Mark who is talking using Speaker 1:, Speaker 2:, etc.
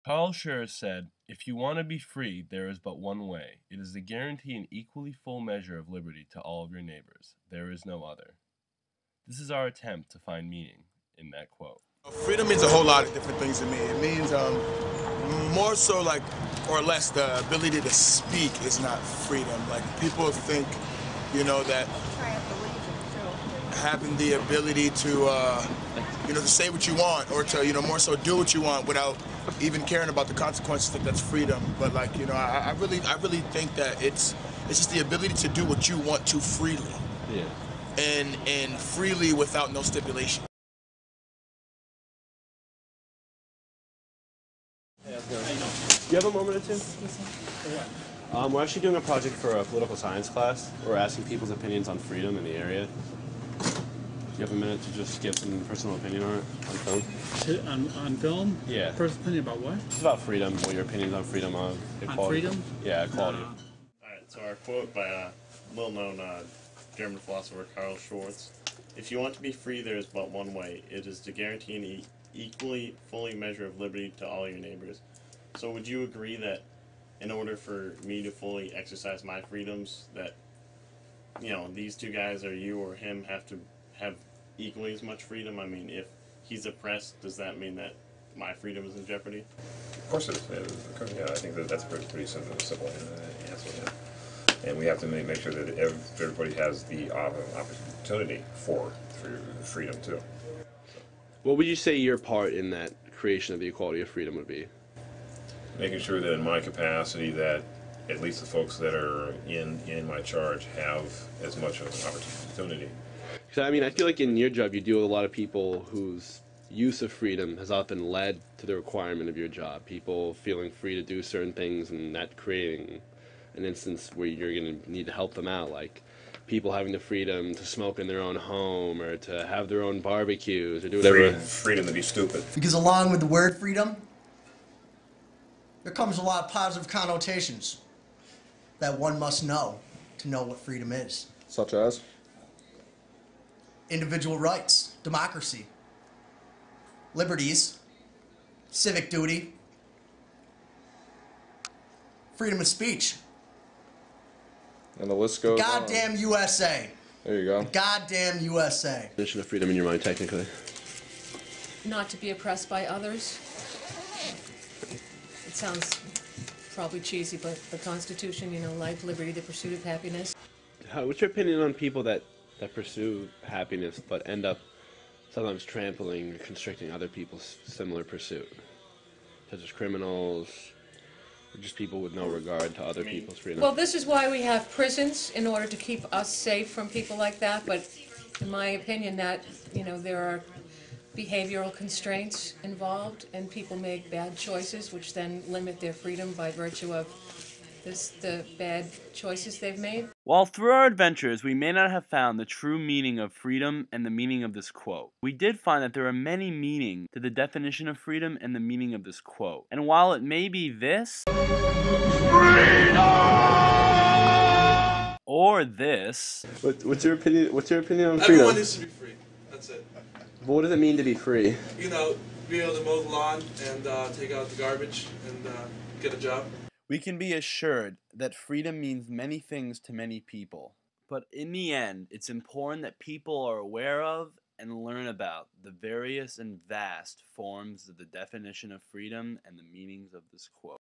Speaker 1: Carl Schurz said, "If you want to be free, there is but one way. It is to guarantee an equally full measure of liberty to all of your neighbors. There is no other." This is our attempt to find meaning in that quote.
Speaker 2: Freedom means a whole lot of different things to me. It means more so like, or less, the ability to speak is not freedom. Like people think, that having the ability to, to say what you want or to, more so do what you want without even caring about the consequences, that's freedom. But like, I really think that it's just the ability to do what you want to freely.
Speaker 1: Yeah.
Speaker 2: And freely without no stipulation.
Speaker 3: Do you have a moment or two? We're actually doing a project for a political science class. We're asking people's opinions on freedom in the area. Do you have a minute to just give some personal opinion on it, on film?
Speaker 4: On film?
Speaker 3: Yeah.
Speaker 4: Personal opinion about what?
Speaker 3: Just about freedom, what your opinions on freedom are. Equality.
Speaker 4: On freedom?
Speaker 3: Yeah, equality.
Speaker 5: Alright, so our quote by a well-known German philosopher, Carl Schurz. "If you want to be free, there is but one way. It is to guarantee an equally, fully measure of liberty to all your neighbors." So would you agree that in order for me to fully exercise my freedoms, that, these two guys or you or him have to have equally as much freedom? I mean, if he's oppressed, does that mean that my freedom is in jeopardy?
Speaker 6: Of course it is. Yeah, I think that's a pretty simple answer. Yeah. And we have to make sure that everybody has the opportunity for freedom too.
Speaker 3: What would you say your part in that creation of the equality of freedom would be?
Speaker 6: Making sure that in my capacity that at least the folks that are in my charge have as much of an opportunity.
Speaker 3: Because I feel like in your job you deal with a lot of people whose use of freedom has often led to the requirement of your job. People feeling free to do certain things and that creating an instance where you're going to need to help them out, like people having the freedom to smoke in their own home or to have their own barbecues or do whatever.
Speaker 6: Freedom to be stupid.
Speaker 7: Because along with the word freedom, there comes a lot of positive connotations that one must know to know what freedom is.
Speaker 8: Such as?
Speaker 7: Individual rights, democracy, liberties, civic duty, freedom of speech.
Speaker 8: And the list goes
Speaker 7: Goddamn
Speaker 8: on.
Speaker 7: USA.
Speaker 8: There you go.
Speaker 7: Goddamn USA.
Speaker 3: Definition of freedom in your mind, technically.
Speaker 9: Not to be oppressed by others. It sounds probably cheesy, but the Constitution, life, liberty, the pursuit of happiness.
Speaker 3: What's your opinion on people that pursue happiness but end up sometimes trampling or constricting other people's similar pursuit? Such as criminals, or just people with no regard to other people's freedom.
Speaker 9: Well, this is why we have prisons, in order to keep us safe from people like that, but in my opinion that, there are behavioral constraints involved and people make bad choices which then limit their freedom by virtue of the bad choices they've made.
Speaker 1: While through our adventures we may not have found the true meaning of freedom and the meaning of this quote, we did find that there are many meanings to the definition of freedom and the meaning of this quote. And while it may be this, freedom! Or this.
Speaker 3: What's your opinion on freedom?
Speaker 10: Everyone needs to be free. That's it.
Speaker 3: But what does it mean to be free?
Speaker 10: Be able to mow the lawn and take out the garbage and get a job.
Speaker 1: We can be assured that freedom means many things to many people, but in the end, it's important that people are aware of and learn about the various and vast forms of the definition of freedom and the meanings of this quote.